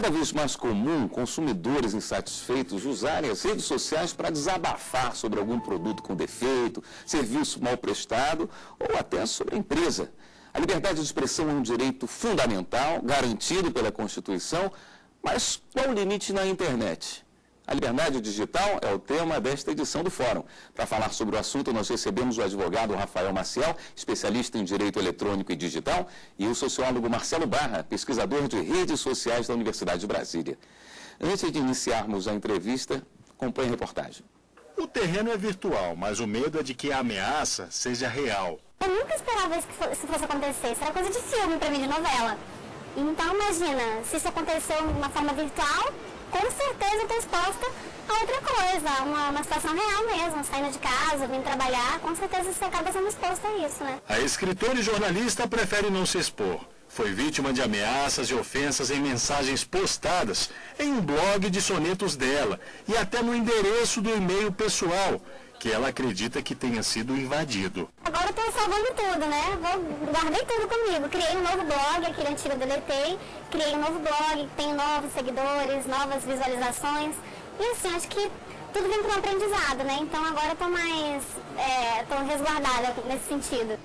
cada vez mais comum consumidores insatisfeitos usarem as redes sociais para desabafar sobre algum produto com defeito, serviço mal prestado ou até sobre a empresa. A liberdade de expressão é um direito fundamental, garantido pela Constituição, mas qual o limite na internet? A liberdade digital é o tema desta edição do Fórum. Para falar sobre o assunto, nós recebemos o advogado Rafael Maciel, especialista em Direito Eletrônico e Digital, e o sociólogo Marcelo Barra, pesquisador de redes sociais da Universidade de Brasília. Antes de iniciarmos a entrevista, acompanhe a reportagem. O terreno é virtual, mas o medo é de que a ameaça seja real. Eu nunca esperava isso fosse acontecer. Isso era coisa de filme para mim, de novela. Então, imagina, se isso aconteceu de uma forma virtual, com certeza eu estou exposta a outra coisa, uma situação real mesmo, saindo de casa, vindo trabalhar, com certeza você acaba sendo exposta a isso, né? A escritora e jornalista prefere não se expor. Foi vítima de ameaças e ofensas em mensagens postadas em um blog de sonetos dela e até no endereço do e-mail pessoal, que ela acredita que tenha sido invadido. Agora eu estou salvando tudo, né? Guardei tudo comigo. Criei um novo blog, aquele antigo eu deletei. Criei um novo blog, tenho novos seguidores, novas visualizações. E assim, acho que tudo vem para um aprendizado, né? Então agora eu estou mais resguardada nesse sentido.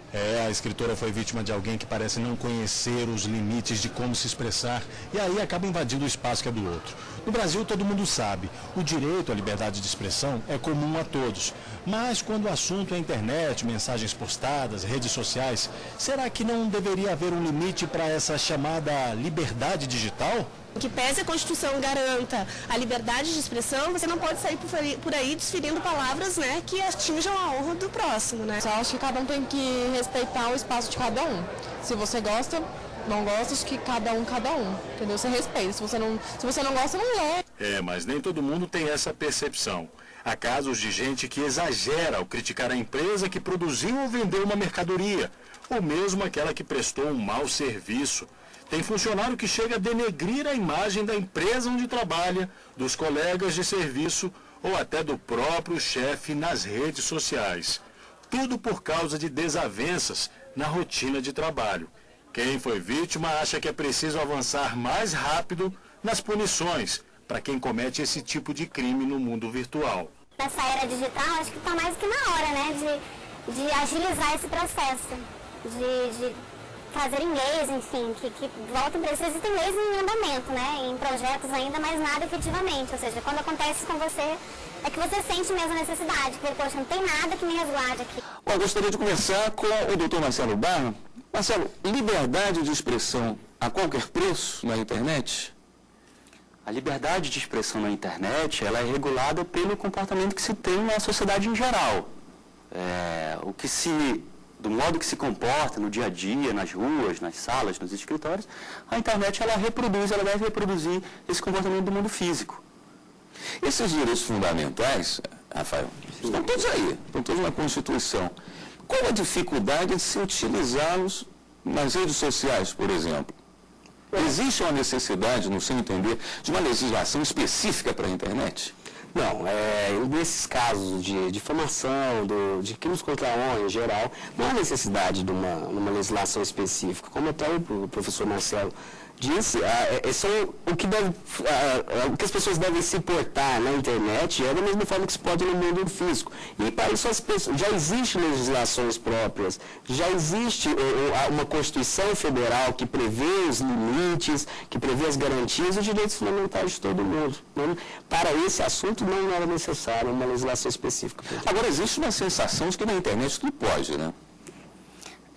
A escritora foi vítima de alguém que parece não conhecer os limites de como se expressar e aí acaba invadindo o espaço que é do outro. No Brasil, todo mundo sabe, o direito à liberdade de expressão é comum a todos. Mas quando o assunto é internet, mensagens postadas, redes sociais, será que não deveria haver um limite para essa chamada liberdade digital? Que pese a Constituição garanta a liberdade de expressão, você não pode sair por aí desferindo palavras, né, que atinjam a honra do próximo, né? Eu acho que cada um tem que respeitar o espaço de cada um. Se você gosta, não gosta, acho que cada um, entendeu? Você respeita. Se você não gosta, não lê. Mas nem todo mundo tem essa percepção. Há casos de gente que exagera ao criticar a empresa que produziu ou vendeu uma mercadoria, ou mesmo aquela que prestou um mau serviço. Tem funcionário que chega a denegrir a imagem da empresa onde trabalha, dos colegas de serviço ou até do próprio chefe nas redes sociais. Tudo por causa de desavenças na rotina de trabalho. Quem foi vítima acha que é preciso avançar mais rápido nas punições para quem comete esse tipo de crime no mundo virtual. Nessa era digital, acho que está mais que na hora, né, de agilizar esse processo, de fazer em leis, enfim, que voltem para isso. Existem leis em andamento, né, em projetos ainda, mas nada efetivamente. Ou seja, quando acontece com você, é que você sente mesmo a necessidade, porque, poxa, não tem nada que me resguarde aqui. Bom, eu gostaria de começar com o doutor Marcelo Barra. Marcelo, liberdade de expressão a qualquer preço na internet? A liberdade de expressão na internet, ela é regulada pelo comportamento que se tem na sociedade em geral. Do modo que se comporta no dia a dia, nas ruas, nas salas, nos escritórios, a internet ela deve reproduzir esse comportamento do mundo físico. Esses direitos fundamentais, Rafael, estão todos aí, estão todos na Constituição. Qual a dificuldade de se utilizá-los nas redes sociais, por exemplo? Existe uma necessidade, no seu entender, de uma legislação específica para a internet? Não, nesses casos de difamação, de crimes contra a honra em geral, não há necessidade de uma legislação específica. Como até o professor Marcelo disse, o que as pessoas devem se portar na internet é da mesma forma que se pode no mundo físico. E para isso já existem legislações próprias, já existe uma Constituição Federal que prevê os limites, que prevê as garantias e os direitos fundamentais de todo mundo. Então, para esse assunto não era necessário uma legislação específica. Agora, existe uma sensação de que na internet tudo pode, né?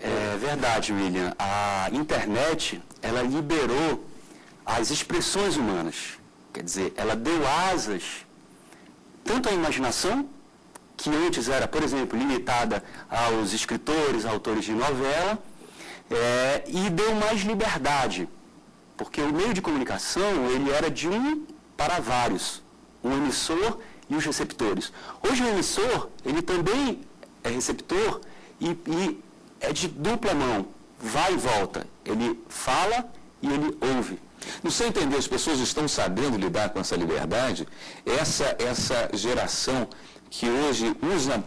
É verdade, William. A internet, ela liberou as expressões humanas. Quer dizer, ela deu asas tanto à imaginação, que antes era, por exemplo, limitada aos escritores, autores de novela, e deu mais liberdade, porque o meio de comunicação, ele era de um para vários, o emissor e os receptores. Hoje o emissor, ele também é receptor e é de dupla mão, vai e volta. Ele fala e ele ouve. No seu entender, as pessoas estão sabendo lidar com essa liberdade? Essa geração que hoje usa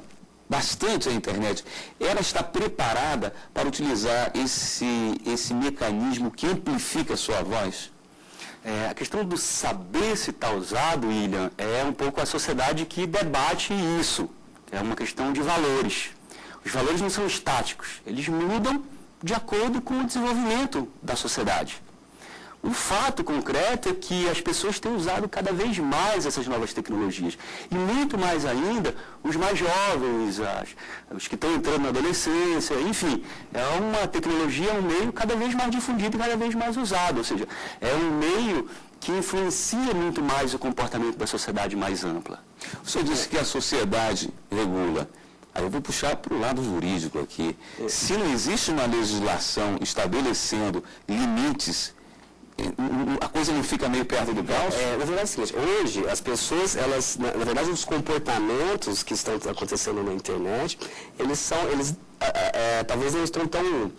bastante a internet, ela está preparada para utilizar esse mecanismo que amplifica a sua voz? A questão do saber se está usado, William, é um pouco a sociedade que debate isso. É uma questão de valores. Os valores não são estáticos, eles mudam de acordo com o desenvolvimento da sociedade. O fato concreto é que as pessoas têm usado cada vez mais essas novas tecnologias. E muito mais ainda os mais jovens, os que estão entrando na adolescência, enfim. É uma tecnologia, um meio cada vez mais difundido e cada vez mais usado. Ou seja, é um meio que influencia muito mais o comportamento da sociedade mais ampla. O senhor disse que a sociedade regula. Aí eu vou puxar para o lado jurídico aqui. Se não existe uma legislação estabelecendo limites, a coisa não fica meio perto do caos? Na verdade é o seguinte, hoje as pessoas, elas, na verdade os comportamentos que estão acontecendo na internet, talvez não estão tão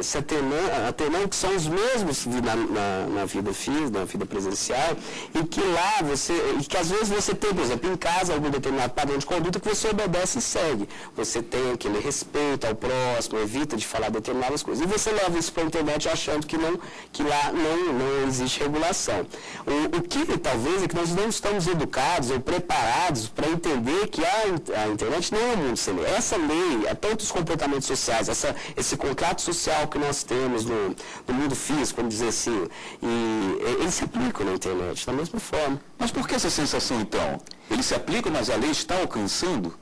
se atenando, que são os mesmos na vida física, na vida presencial, e que lá e que às vezes você tem, por exemplo, em casa, algum determinado padrão de conduta que você obedece e segue. Você tem aquele respeito ao próximo, evita de falar determinadas coisas. E você leva isso para a internet achando que lá não existe regulação. O que talvez é que nós não estamos educados ou preparados para entender que a internet não é um mundo sem lei. Essa lei, tantos comportamentos sociais, esse contrato social que nós temos no mundo físico, vamos dizer assim, e eles se aplicam na internet da mesma forma. Mas por que essa sensação, então? Eles se aplicam, mas a lei está alcançando?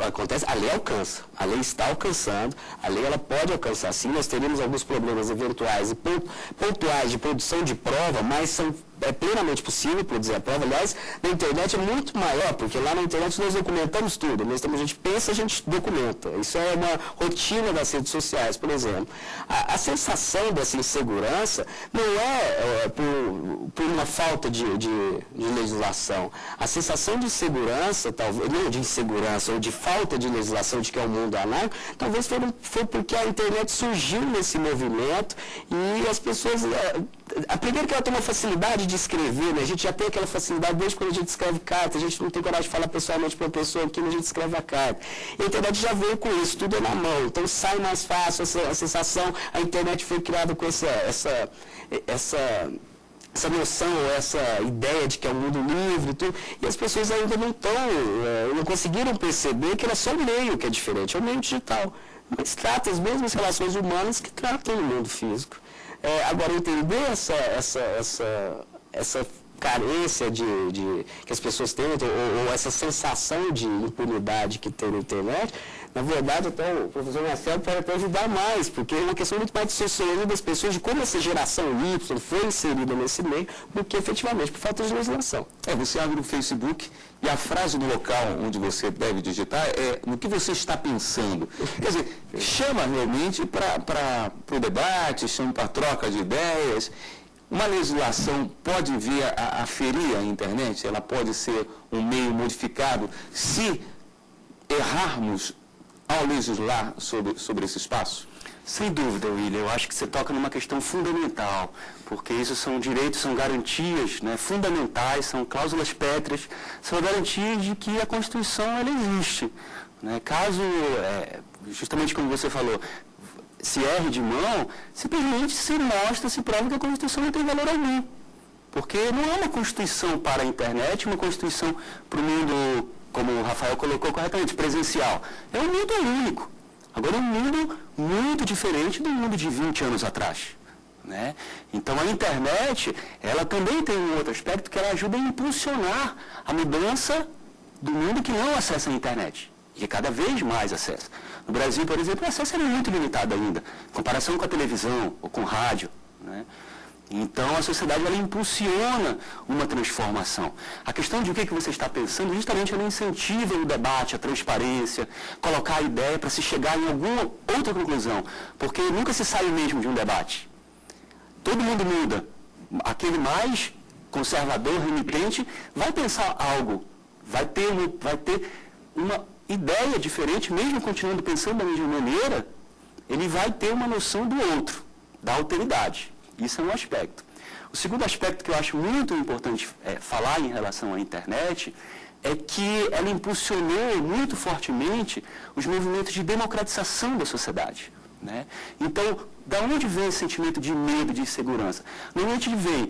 Acontece, a lei alcança, a lei está alcançando, a lei ela pode alcançar sim, nós teremos alguns problemas eventuais e pontuais de produção de prova, mas é plenamente possível produzir a prova. Aliás, na internet é muito maior, porque lá na internet nós documentamos tudo, a gente pensa, a gente documenta. Isso é uma rotina das redes sociais, por exemplo. A sensação dessa insegurança não é por uma falta de legislação. A sensação de insegurança, talvez, não de insegurança ou de falta de legislação de que é o mundo anárquico, talvez foi porque a internet surgiu nesse movimento e as pessoas... Primeiro que ela tem uma facilidade de escrever, né? A gente já tem aquela facilidade desde quando a gente escreve carta, a gente não tem coragem de falar pessoalmente para uma pessoa aqui, a gente escreve a carta. E a internet já veio com isso, tudo é na mão, então sai mais fácil a sensação, a internet foi criada com essa noção, essa ideia de que é um mundo livre e tudo, e as pessoas ainda não conseguiram perceber que era só o meio que é diferente, é o meio digital, mas trata as mesmas relações humanas que tratam no mundo físico. Agora, entender essa carência que as pessoas têm, ou essa sensação de impunidade que tem na internet, na verdade, até o professor Marcelo pode até ajudar mais, porque é uma questão muito mais de sociologia das pessoas, de como essa geração Y foi inserida nesse meio, do que efetivamente por falta de legislação. Você abre o Facebook e a frase do local onde você deve digitar é no que você está pensando. Quer dizer, chama realmente para o debate, chama para a troca de ideias. Uma legislação pode vir a ferir a internet? Ela pode ser um meio modificado se errarmos ao legislar sobre esse espaço? Sem dúvida, William. Eu acho que você toca numa questão fundamental, porque isso são direitos, são garantias, né, fundamentais, são cláusulas pétreas, são garantias de que a Constituição ela existe. Né? Caso, justamente como você falou, se erre de mão, simplesmente se prova que a Constituição não tem valor algum. Porque não é uma Constituição para a internet, uma Constituição para o mundo, como o Rafael colocou corretamente, presencial. É um mundo único. Agora é um mundo muito diferente do mundo de 20 anos atrás. Né? Então a internet, ela também tem um outro aspecto que ela ajuda a impulsionar a mudança do mundo que não acessa a internet. E que cada vez mais acessa. No Brasil, por exemplo, o acesso é muito limitado ainda, em comparação com a televisão ou com o rádio. Né? Então, a sociedade ela impulsiona uma transformação. A questão de o que você está pensando, justamente ela incentiva o debate, a transparência, colocar a ideia para se chegar em alguma outra conclusão. Porque nunca se sai mesmo de um debate. Todo mundo muda. Aquele mais conservador, remitente, vai pensar algo, vai ter uma ideia diferente, mesmo continuando pensando da mesma maneira, ele vai ter uma noção do outro, da alteridade. Isso é um aspecto. O segundo aspecto que eu acho muito importante falar em relação à internet é que ela impulsionou muito fortemente os movimentos de democratização da sociedade. né? Então, da onde vem esse sentimento de medo, de insegurança? Normalmente vem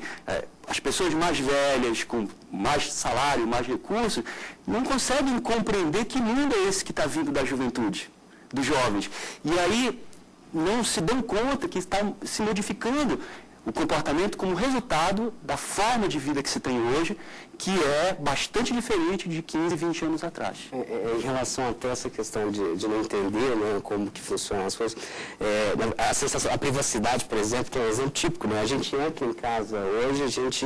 as pessoas mais velhas, com mais salário, mais recursos, não conseguem compreender que mundo é esse que está vindo da juventude, dos jovens. E aí não se dão conta que está se modificando o comportamento como resultado da forma de vida que se tem hoje, que é bastante diferente de 15, 20 anos atrás. Em relação até essa questão de não entender, né, como que funcionam as coisas, a sensação, a privacidade, por exemplo, que é um exemplo típico, né? A gente entra em casa hoje, a gente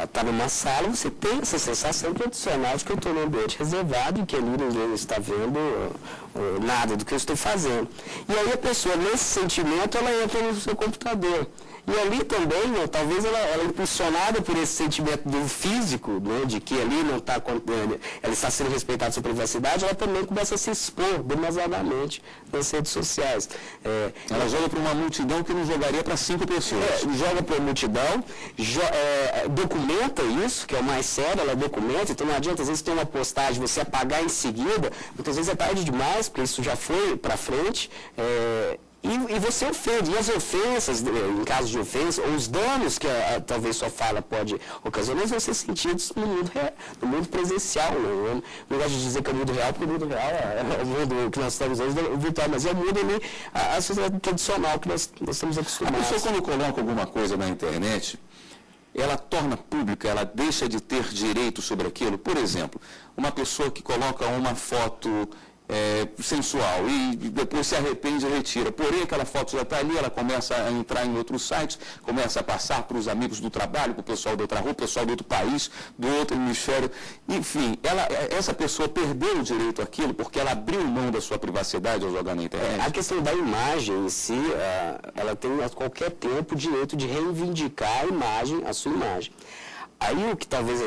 está numa sala, você tem essa sensação tradicional de que eu estou num ambiente reservado e que ali ninguém está vendo nada do que eu estou fazendo. E aí a pessoa, nesse sentimento, ela entra no seu computador. E ali também, né, talvez ela é impulsionada por esse sentimento do físico, né, de que ali não está, ela está sendo respeitada a sua privacidade, ela também começa a se expor demasiadamente nas redes sociais. Ela joga para uma multidão que não jogaria para 5 pessoas. Joga para a multidão, documenta isso, que é o mais sério, ela documenta, então não adianta, às vezes tem uma postagem, você apagar em seguida, muitas vezes é tarde demais, porque isso já foi para frente, e você ofende. E as ofensas, em caso de ofensa, ou os danos que talvez sua fala pode ocasionar, vão ser sentidos no mundo presencial. Né? Não gosto de dizer que é o mundo real, porque o mundo real é o mundo que nós estamos hoje, virtual, mas é o mundo ali, a sociedade tradicional que nós estamos acostumados. A pessoa, quando coloca alguma coisa na internet, ela torna pública, ela deixa de ter direito sobre aquilo. Por exemplo, uma pessoa que coloca uma foto sensual e depois se arrepende e retira. Porém, aquela foto já está ali, ela começa a entrar em outros sites, começa a passar para os amigos do trabalho, para o pessoal da outra rua, pessoal do outro país, do outro hemisfério. Enfim, essa pessoa perdeu o direito àquilo porque ela abriu mão da sua privacidade ao jogar na internet. A questão da imagem em si, ela tem a qualquer tempo o direito de reivindicar a sua imagem. Aí o que talvez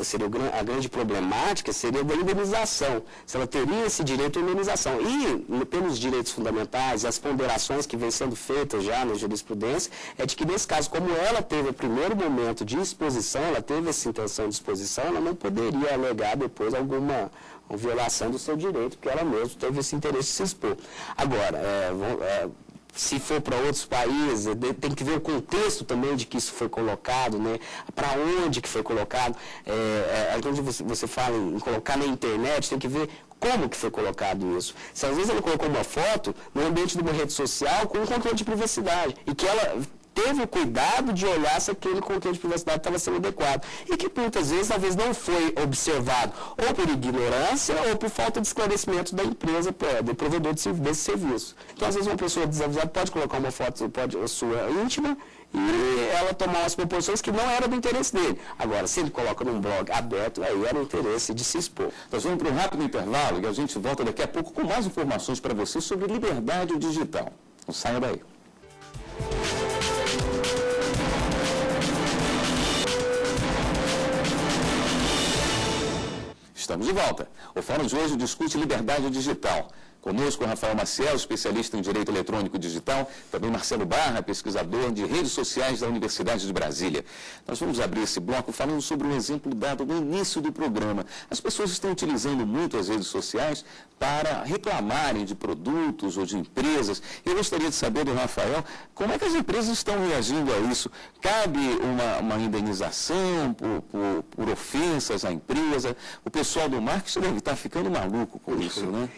seria a grande problemática seria da indenização, se ela teria esse direito à indenização. E pelos direitos fundamentais, as ponderações que vêm sendo feitas já na jurisprudência, é de que nesse caso, como ela teve o primeiro momento de exposição, ela teve essa intenção de exposição, ela não poderia alegar depois alguma violação do seu direito, porque ela mesma teve esse interesse de se expor. Agora, se for para outros países, tem que ver o contexto também de que isso foi colocado, né? Para onde que foi colocado. Quando você fala em colocar na internet, tem que ver como que foi colocado isso. Se às vezes ela colocou uma foto no ambiente de uma rede social com um controle de privacidade e que ela teve o cuidado de olhar se aquele controle de privacidade estava sendo adequado. E que muitas vezes, talvez não foi observado, ou por ignorância, ou por falta de esclarecimento da empresa, do provedor desse serviço. Então, às vezes, uma pessoa desavisada pode colocar uma foto sua íntima e ela tomar umas proporções que não eram do interesse dele. Agora, se ele coloca num blog aberto, aí era o interesse de se expor. Nós vamos para um rápido intervalo e a gente volta daqui a pouco com mais informações para você sobre liberdade digital. Não saia daí. Estamos de volta. O Fórum de hoje discute liberdade digital. Conosco o Rafael Maciel, especialista em Direito Eletrônico e Digital, também Marcelo Barra, pesquisador de redes sociais da Universidade de Brasília. Nós vamos abrir esse bloco falando sobre um exemplo dado no início do programa. As pessoas estão utilizando muito as redes sociais para reclamarem de produtos ou de empresas. Eu gostaria de saber do Rafael, como é que as empresas estão reagindo a isso? Cabe uma indenização por ofensas à empresa? O pessoal do marketing deve estar ficando maluco com isso, né?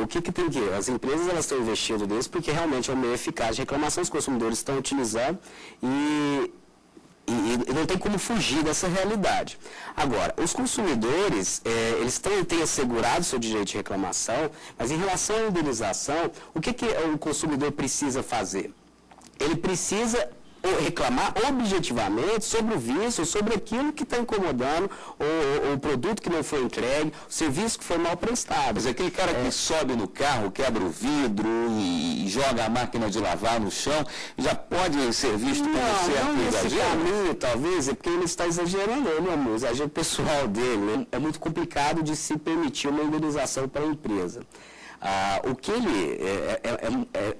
O que tem que... As empresas elas estão investindo nisso porque realmente é um meio eficaz de reclamação, os consumidores estão utilizando e não tem como fugir dessa realidade. Agora, os consumidores, eles têm assegurado seu direito de reclamação, mas em relação à indenização, o que o consumidor precisa fazer? Ele precisa reclamar objetivamente sobre o vício, sobre aquilo que está incomodando, o produto que não foi entregue, o serviço que foi mal prestado. Mas aquele cara que sobe no carro, quebra o vidro e joga a máquina de lavar no chão, já pode ser visto como certo exagero? Caminho, talvez, é porque ele está exagerando, o exagero pessoal dele. Né? É muito complicado de se permitir uma indenização para a empresa. O que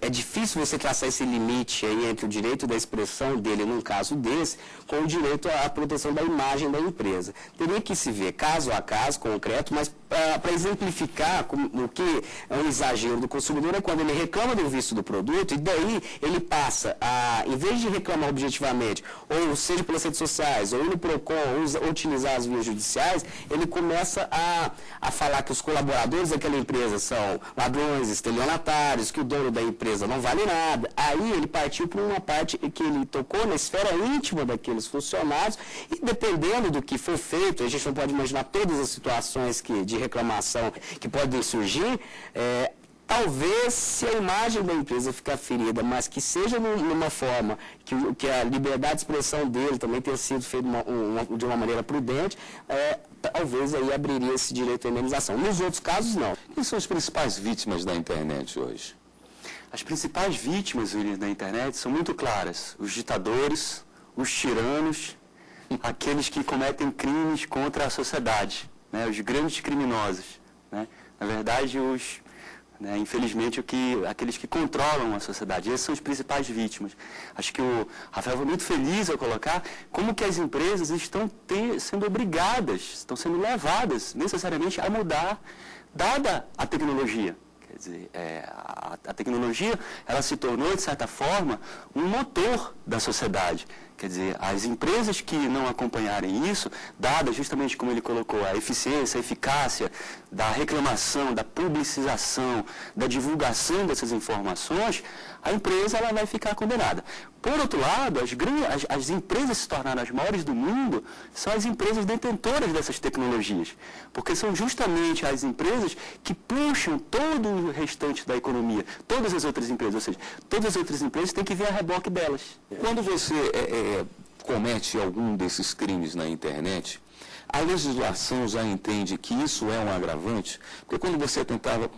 é difícil você traçar esse limite aí entre o direito da expressão dele, num caso desse, com o direito à proteção da imagem da empresa. Teria que se ver caso a caso, concreto, mas para exemplificar o que é um exagero do consumidor, é quando ele reclama do vício do produto e daí ele passa a, em vez de reclamar objetivamente, ou seja pelas redes sociais, ou ir no PROCON, ou utilizar as vias judiciais, ele começa a falar que os colaboradores daquela empresa são ladrões, estelionatários, que o dono da empresa não vale nada. Aí ele partiu para uma parte que ele tocou na esfera íntima daqueles funcionários e dependendo do que for feito, a gente não pode imaginar todas as situações de reclamação que podem surgir, talvez se a imagem da empresa ficar ferida, mas que seja numa forma que a liberdade de expressão dele também tenha sido feita de uma maneira prudente, talvez aí abriria esse direito à indenização. Nos outros casos, não. Quem são as principais vítimas da internet hoje? As principais vítimas, William, da internet são muito claras. Os ditadores, os tiranos, aqueles que cometem crimes contra a sociedade, né? Os grandes criminosos. Né? Na verdade, infelizmente, aqueles que controlam a sociedade. Essas são as principais vítimas. Acho que o Rafael foi muito feliz ao colocar como que as empresas estão sendo obrigadas, estão sendo levadas necessariamente a mudar, dada a tecnologia. Quer dizer, a tecnologia, ela se tornou, de certa forma, um motor da sociedade. Quer dizer, as empresas que não acompanharem isso, dada justamente como ele colocou, a eficiência, a eficácia da reclamação, da publicização, da divulgação dessas informações, a empresa ela vai ficar condenada. Por outro lado, as empresas se tornaram as maiores do mundo, são as empresas detentoras dessas tecnologias, porque são justamente as empresas que puxam todo o restante da economia, todas as outras empresas, ou seja, todas as outras empresas têm que vir a reboque delas. Quando você comete algum desses crimes na internet, a legislação já entende que isso é um agravante, porque quando você atentava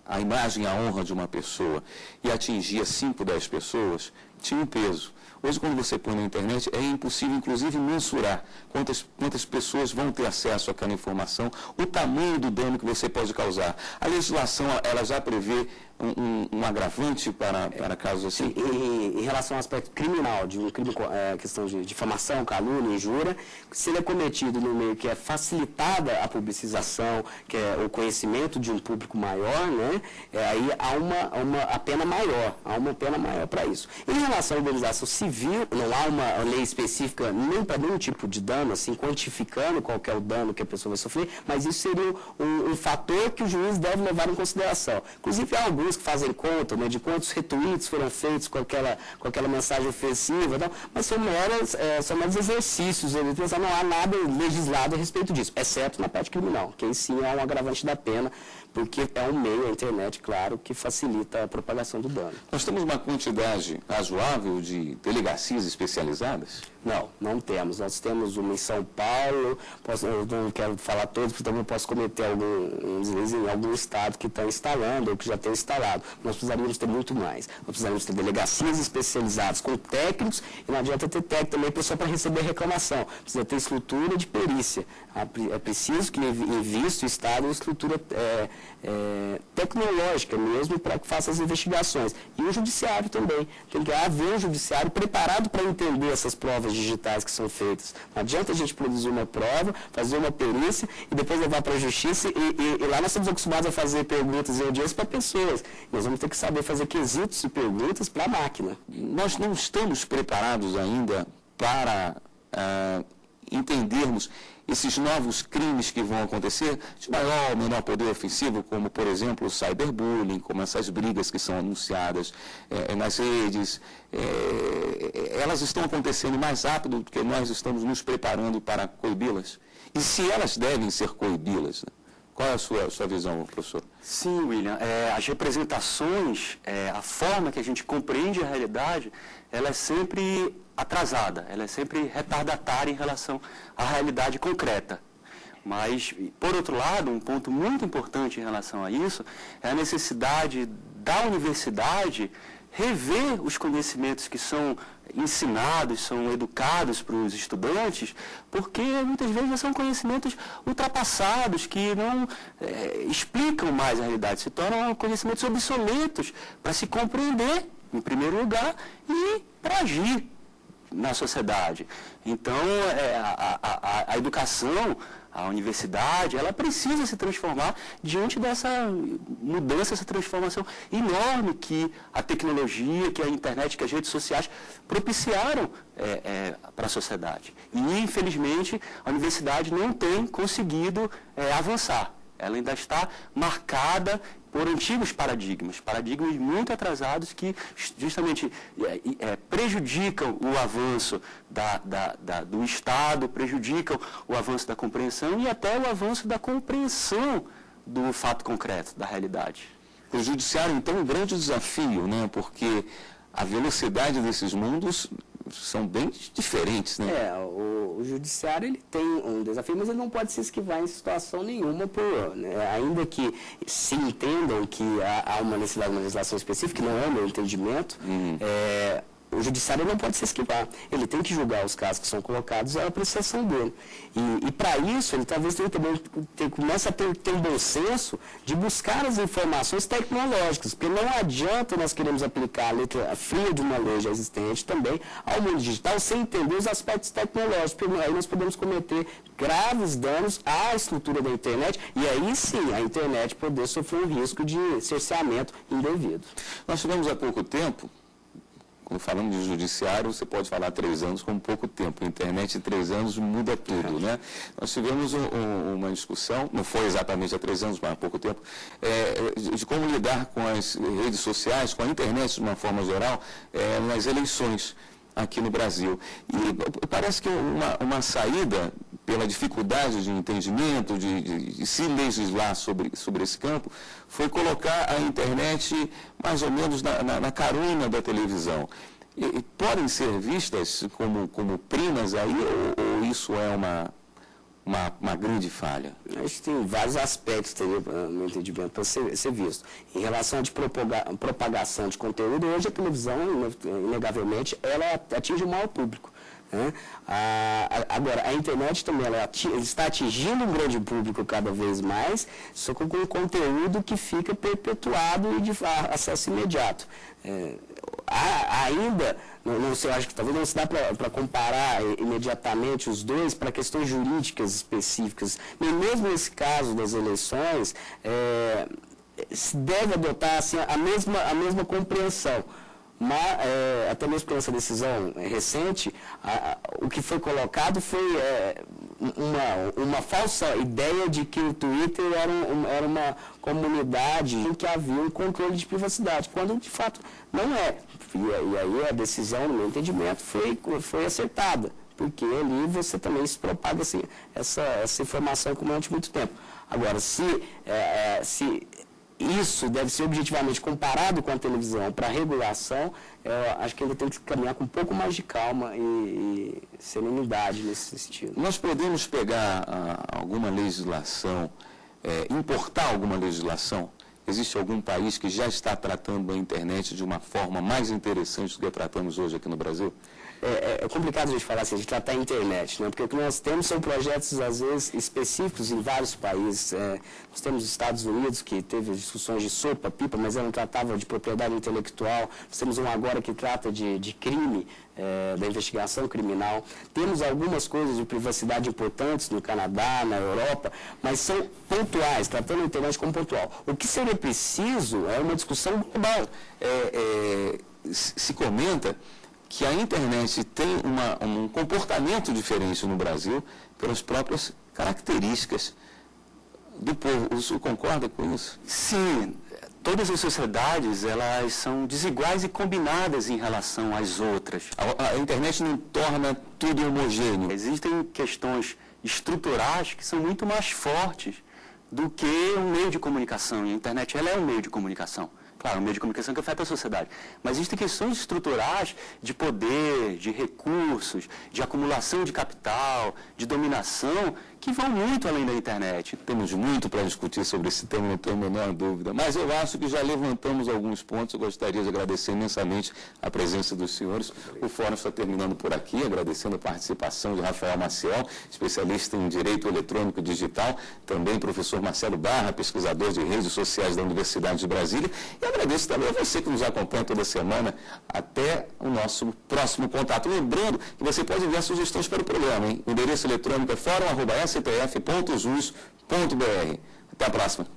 a imagem, a honra de uma pessoa e atingia 5, 10 pessoas, tinha um peso. Hoje, quando você põe na internet, é impossível, inclusive, mensurar quantas pessoas vão ter acesso àquela informação, o tamanho do dano que você pode causar. A legislação, ela já prevê um agravante para casos assim? Em relação ao aspecto criminal, de um crime, questão de difamação, calúnia, injúria, se ele é cometido no meio que é facilitada a publicização, que é o conhecimento de um público maior, né, aí há uma pena maior, para isso. Em relação à indenização civil, não há uma lei específica nem para nenhum tipo de dano, assim, quantificando qual é o dano que a pessoa vai sofrer, mas isso seria um fator que o juiz deve levar em consideração. Inclusive, há alguns que fazem conta, né, de quantos retweets foram feitos com aquela mensagem ofensiva, não, mas são meros exercícios, não há nada legislado a respeito disso, exceto na parte criminal, que aí sim é um agravante da pena, porque é um meio, a internet, claro, que facilita a propagação do dano. Nós temos uma quantidade razoável de delegacias especializadas? Não temos. Nós temos uma em São Paulo, eu não quero falar todos, porque também posso cometer em algum estado que está instalando ou que já tem instalado. Nós precisaríamos ter muito mais. Nós precisaríamos ter delegacias especializadas com técnicos, e não adianta ter técnico também só para receber reclamação. Precisa ter estrutura de perícia. É preciso que invista o Estado em estrutura tecnológica mesmo para que faça as investigações. E o judiciário também. Tem que haver um judiciário preparado para entender essas provas digitais que são feitas. Não adianta a gente produzir uma prova, fazer uma perícia e depois levar para a justiça e lá nós estamos acostumados a fazer perguntas e audiências para pessoas. Nós vamos ter que saber fazer quesitos e perguntas para a máquina. Nós não estamos preparados ainda para entendermos esses novos crimes que vão acontecer de maior ou menor poder ofensivo, como, por exemplo, o cyberbullying, como essas brigas que são anunciadas nas redes. Elas estão acontecendo mais rápido do que nós estamos nos preparando para coibi-las. E se elas devem ser coibi-las, né? Qual é a sua visão, professor? Sim, William. As representações, a forma que a gente compreende a realidade, ela é sempre atrasada, ela é sempre retardatária em relação à realidade concreta. Mas, por outro lado, um ponto muito importante em relação a isso é a necessidade da universidade rever os conhecimentos que são ensinados, são educados para os estudantes, porque muitas vezes são conhecimentos ultrapassados, que não explicam mais a realidade, se tornam conhecimentos obsoletos para se compreender, em primeiro lugar, e para agir na sociedade. Então, a educação, A universidade, ela precisa se transformar diante dessa mudança, essa transformação enorme que a tecnologia, que a internet, que as redes sociais propiciaram para a sociedade. E, infelizmente, a universidade não tem conseguido avançar. Ela ainda está marcada por antigos paradigmas muito atrasados que justamente prejudicam o avanço do Estado, prejudicam o avanço da compreensão e até o avanço da compreensão do fato concreto, da realidade. O judiciário, então, é um grande desafio, né? Porque a velocidade desses mundos são bem diferentes, né? O judiciário ele tem um desafio, mas ele não pode se esquivar em situação nenhuma, ainda que se entendam que há uma necessidade de uma legislação específica, que não é o meu entendimento, o judiciário não pode se esquivar. Ele tem que julgar os casos que são colocados à apreciação dele. E para isso, ele talvez comece a ter um bom senso de buscar as informações tecnológicas, porque não adianta nós queremos aplicar a letra fria de uma lei já existente também ao mundo digital sem entender os aspectos tecnológicos, porque aí nós podemos cometer graves danos à estrutura da internet e aí sim a internet poder sofrer um risco de cerceamento indevido. Nós tivemos há pouco tempo, quando falamos de judiciário, você pode falar 3 anos como pouco tempo. A internet em 3 anos muda tudo, né? Nós tivemos uma discussão, não foi exatamente há 3 anos, mas há pouco tempo, de como lidar com as redes sociais, com a internet de uma forma geral, nas eleições aqui no Brasil. E parece que uma saída, pela dificuldade de entendimento, de se legislar sobre esse campo, foi colocar a internet mais ou menos na carona da televisão. E podem ser vistas como primas aí, ou isso é uma grande falha? Acho que tem vários aspectos, no meu entendimento, para ser visto. Em relação à propagação de conteúdo, hoje a televisão, inegavelmente, ela atinge o maior público. Agora, a internet também ela está atingindo um grande público cada vez mais, só com um conteúdo que fica perpetuado e de acesso imediato. Ainda, não sei, acho que talvez não se dá para comparar imediatamente os dois para questões jurídicas específicas. E mesmo nesse caso das eleições, se deve adotar assim, a mesma compreensão. Mas, até mesmo por essa decisão recente, o que foi colocado foi uma falsa ideia de que o Twitter era uma comunidade em que havia um controle de privacidade, quando de fato não é. E aí a decisão, no meu entendimento, foi acertada, porque ali você também se propaga assim, essa informação durante muito tempo. Agora, se isso deve ser objetivamente comparado com a televisão para regulação, acho que ainda tem que caminhar com um pouco mais de calma e serenidade nesse sentido. Nós podemos pegar alguma legislação, importar alguma legislação? Existe algum país que já está tratando a internet de uma forma mais interessante do que tratamos hoje aqui no Brasil? É complicado a gente falar assim, de tratar a internet, né? Porque o que nós temos são projetos, às vezes, específicos em vários países. Nós temos os Estados Unidos, que teve discussões de sopa, pipa, mas ela não tratava de propriedade intelectual. Nós temos um agora que trata de crime, da investigação criminal. Temos algumas coisas de privacidade importantes no Canadá, na Europa, mas são pontuais, tratando a internet como pontual. O que seria preciso é uma discussão global. Se comenta que a internet tem um comportamento diferente no Brasil pelas próprias características do povo. O senhor concorda com isso? Sim. Todas as sociedades, elas são desiguais e combinadas em relação às outras. A internet não torna tudo homogêneo. Existem questões estruturais que são muito mais fortes do que um meio de comunicação. E a internet, ela é um meio de comunicação. Claro, um meio de comunicação que afeta a sociedade. Mas existem questões estruturais de poder, de recursos, de acumulação de capital, de dominação, que vão muito além da internet. Temos muito para discutir sobre esse tema, não tenho a menor dúvida. Mas eu acho que já levantamos alguns pontos. Eu gostaria de agradecer imensamente a presença dos senhores. O fórum está terminando por aqui, agradecendo a participação de Rafael Maciel, especialista em Direito Eletrônico e Digital, também professor Marcelo Barra, pesquisador de redes sociais da Universidade de Brasília. E agradeço também a você que nos acompanha toda semana. Até o nosso próximo contato. Lembrando que você pode enviar sugestões para o programa, hein? O endereço eletrônico é fórum@s stf.jus.br. Até a próxima.